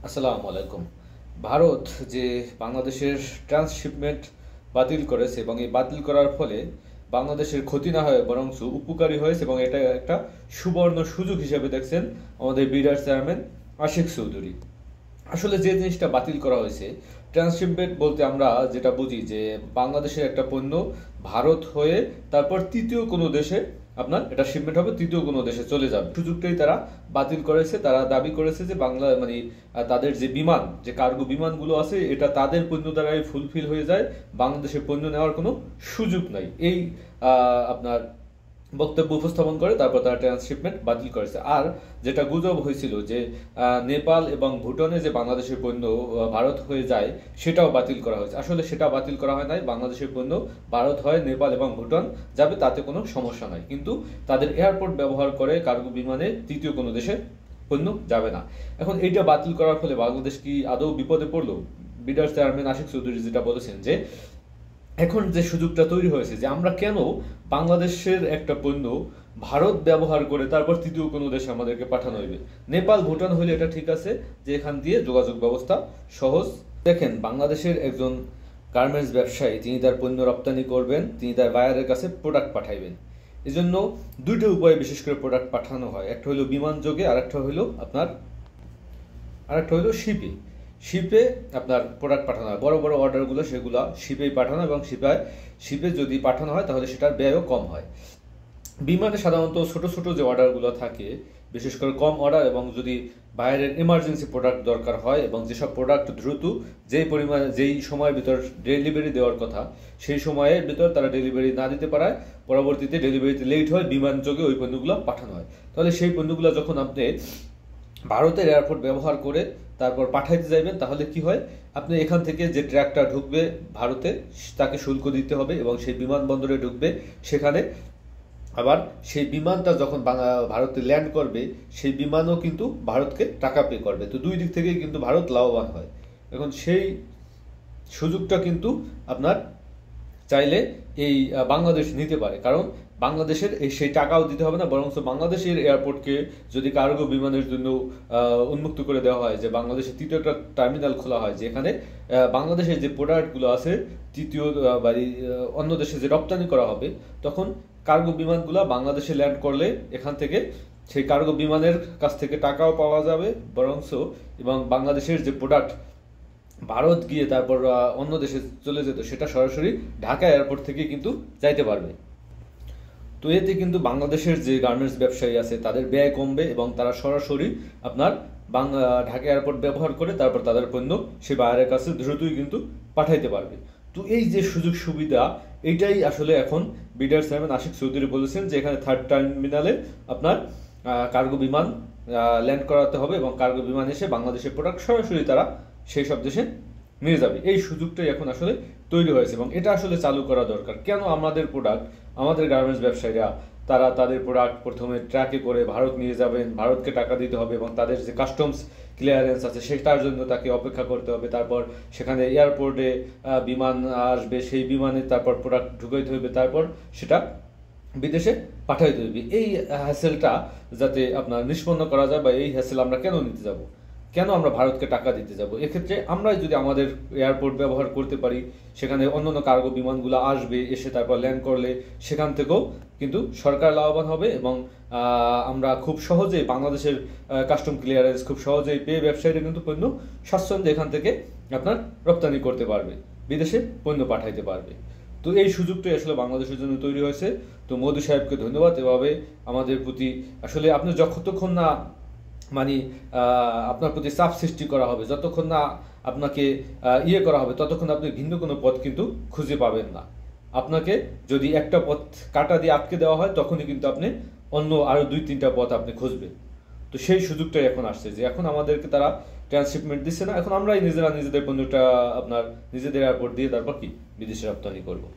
আসসালামু আলাইকুম। ভারত যে বাংলাদেশের ট্রান্সশিপমেন্ট বাতিল করেছে এবং এই বাতিল করার ফলে বাংলাদেশের ক্ষতি না হয়ে বরঞ্চ উপকারী হয়েছে এবং এটা একটা সুবর্ণ সুযোগ হিসেবে দেখছেন আমাদের বিডার চেয়ারম্যান আশিক চৌধুরী। আসলে যে জিনিসটা বাতিল করা হয়েছে, ট্রান্সশিপমেন্ট বলতে আমরা যেটা বুঝি যে বাংলাদেশের একটা পণ্য ভারত হয়ে তারপর তৃতীয় কোনো দেশে আপনার এটা শিপমেন্ট হবে, তৃতীয় কোনো দেশে চলে যাবে। সুযোগটাই তারা বাতিল করেছে। তারা দাবি করেছে যে বাংলা মানে তাদের যে বিমান, যে কার্গো বিমানগুলো আছে, এটা তাদের পণ্য দ্বারাই ফুলফিল হয়ে যায়, বাংলাদেশের পণ্য নেওয়ার কোনো সুযোগ নাই। এই আপনার বক্তব্য উপস্থাপন করে তারপর তারা ট্রান্সশিপমেন্ট বাতিল করেছে। আর যেটা গুজব হয়েছিল যে নেপাল এবং ভুটানে যে বাংলাদেশের পণ্য ভারত হয়ে যায়, সেটাও বাতিল করা হয়েছে। আসলে সেটা বাতিল করা হয় নাই। বাংলাদেশের পণ্য ভারত হয় নেপাল এবং ভুটান যাবে, তাতে কোনো সমস্যা নাই। কিন্তু তাদের এয়ারপোর্ট ব্যবহার করে কার্গো বিমানে তৃতীয় কোনো দেশে পণ্য যাবে না। এখন এইটা বাতিল করার ফলে বাংলাদেশ কি আদৌ বিপদে পড়লো? বিডার চেয়ারম্যান আশিক চৌধুরী যেটা বলেছেন যে এখন যে সুযোগটা তৈরি হয়েছে যে আমরা কেন বাংলাদেশের একটা পণ্য ভারত ব্যবহার করে তারপর তৃতীয় কোনো দেশে আমাদেরকে পাঠানো হইবে। নেপাল ভুটান হইলে এটা ঠিক আছে যে এখান দিয়ে যোগাযোগ ব্যবস্থা সহজ। দেখেন, বাংলাদেশের একজন গার্মেন্টস ব্যবসায়ী তিনি তার পণ্য রপ্তানি করবেন, তিনি তার বায়ারের কাছে প্রোডাক্ট পাঠাইবেন। এই জন্য দুইটা উপায়ে বিশেষ করে প্রোডাক্ট পাঠানো হয়। একটা হলো বিমান যোগে, আরেকটা হলো শিপে। শিপে আপনার প্রোডাক্ট পাঠানো হয়, বড় বড় অর্ডারগুলো সেগুলো শিপেই পাঠানো, এবং শিপে যদি পাঠানো হয় তাহলে সেটার ব্যয়ও কম হয়। বিমানে সাধারণত ছোট ছোট যে অর্ডারগুলো থাকে, বিশেষ করে কম অর্ডার, এবং যদি বাইরের এমার্জেন্সি প্রোডাক্ট দরকার হয় এবং যেসব প্রোডাক্ট দ্রুত যেই সময়ের ভিতর ডেলিভারি দেওয়ার কথা সেই সময়ের ভিতর তারা ডেলিভারি না দিতে পারায় পরবর্তীতে ডেলিভারিতে লেট হয়, বিমান যোগে ওই পণ্যগুলো পাঠানো হয়। তাহলে সেই পণ্যগুলো যখন আপনি ভারতের এয়ারপোর্ট ব্যবহার করে তারপর পাঠাইতে যাইবেন, তাহলে কি হয়, আপনি এখান থেকে যে ট্র্যাকটা ঢুকবে ভারতে তাকে শুল্ক দিতে হবে, এবং সেই বিমানবন্দরে ঢুকবে, সেখানে আবার সেই বিমানটা যখন ভারতে ল্যান্ড করবে সেই বিমানও কিন্তু ভারতকে টাকা পে করবে। তো দুই দিক থেকেই কিন্তু ভারত লাভবান হয়। এখন সেই সুযোগটা কিন্তু আপনার চাইলে এই বাংলাদেশ নিতে পারে, কারণ বাংলাদেশের সেই টাকাও দিতে হবে না, বরং বাংলাদেশের এয়ারপোর্টকে যদি কার্গো বিমানের জন্য উন্মুক্ত করে দেওয়া হয়, যে বাংলাদেশের তৃতীয় একটা টার্মিনাল খোলা হয়, যেখানে বাংলাদেশের যে প্রোডাক্টগুলো আছে তৃতীয় অন্য দেশে যে রপ্তানি করা হবে, তখন কার্গো বিমানগুলো বাংলাদেশে ল্যান্ড করলে এখান থেকে সেই কার্গো বিমানের কাছ থেকে টাকাও পাওয়া যাবে বরংস, এবং বাংলাদেশের যে প্রোডাক্ট ভারত গিয়ে তারপর অন্য দেশে চলে যেত সেটা সরাসরি ঢাকা এয়ারপোর্ট থেকে কিন্তু যাইতে পারবে। তো এতে কিন্তু বাংলাদেশের যে গার্মেন্টস ব্যবসায়ী আছে তাদের ব্যয় কমবে, এবং তারা সরাসরি আপনার ঢাকা এয়ারপোর্ট ব্যবহার করে তারপর তাদের পণ্য সে বাইরের কাছে দ্রুতই কিন্তু পাঠাইতে পারবে। তো এই যে সুযোগ সুবিধা, এইটাই আসলে এখন বিডার চেয়ারম্যান আশিক চৌধুরী বলেছেন যে এখানে থার্ড টার্মিনালে আপনার কার্গো বিমান ল্যান্ড করাতে হবে, এবং কার্গো বিমান এসে বাংলাদেশের প্রোডাক্ট সরাসরি তারা সেই সব দেশে নিয়ে যাবে। এই সুযোগটাই এখন আসলে তৈরি হয়েছে, এবং এটা আসলে চালু করা দরকার। কেন আমাদের প্রোডাক্ট, আমাদের গার্মেন্টস ব্যবসায়ীরা তারা তাদের প্রোডাক্ট প্রথমে ট্রাকে করে ভারত নিয়ে যাবেন, ভারতকে টাকা দিতে হবে, এবং তাদের যে কাস্টমস ক্লিয়ারেন্স আছে সেটার জন্য তাকে অপেক্ষা করতে হবে, তারপর সেখানে এয়ারপোর্টে বিমান আসবে, সেই বিমানে তারপর প্রোডাক্ট ঢুকাইতে হবে, তারপর সেটা বিদেশে পাঠাইতে হবে। এই হ্যাসেলটা যাতে আপনার নিষ্পন্ন করা যায়, বা এই হ্যাসেল আমরা কেন নিতে যাব, কেন আমরা ভারতকে টাকা দিতে যাব? এক্ষেত্রে আমরাই যদি আমাদের এয়ারপোর্ট ব্যবহার করতে পারি, সেখানে অন্যান্য কার্গো বিমানগুলো আসবে, এসে তারপর ল্যান্ড করলে সেখান থেকেও কিন্তু সরকার লাভবান হবে, এবং আমরা খুব সহজেই বাংলাদেশের কাস্টম ক্লিয়ারেন্স খুব সহজেই পেয়ে ব্যবসায়ীরা কিন্তু পণ্য স্বাচ্ছন্দ্যে এখান থেকে আপনার রপ্তানি করতে পারবে, বিদেশে পণ্য পাঠাইতে পারবে। তো এই সুযোগটাই আসলে বাংলাদেশের জন্য তৈরি হয়েছে। তো মোদি সাহেবকে ধন্যবাদ। এভাবে আমাদের প্রতি আসলে আপনি যতক্ষণ না মানে আপনার প্রতি চাপ সৃষ্টি করা হবে, যতক্ষণ না আপনাকে করা হবে, ততক্ষণ আপনি ভিন্ন কোনো পথ কিন্তু খুঁজে পাবেন না। আপনাকে যদি একটা পথ কাটা দিয়ে আটকে দেওয়া হয়, তখনই কিন্তু আপনি অন্য আরও 2-3টা পথ আপনি খুঁজবেন। তো সেই সুযোগটাই এখন আসছে যে এখন আমাদেরকে তারা ট্রান্সশিপমেন্ট দিচ্ছে না, এখন আমরাই নিজেরা নিজেদের পণ্যটা আপনার নিজেদের এয়ারপোর্ট দিয়ে তারপর কি বিদেশে রপ্তানি করবো।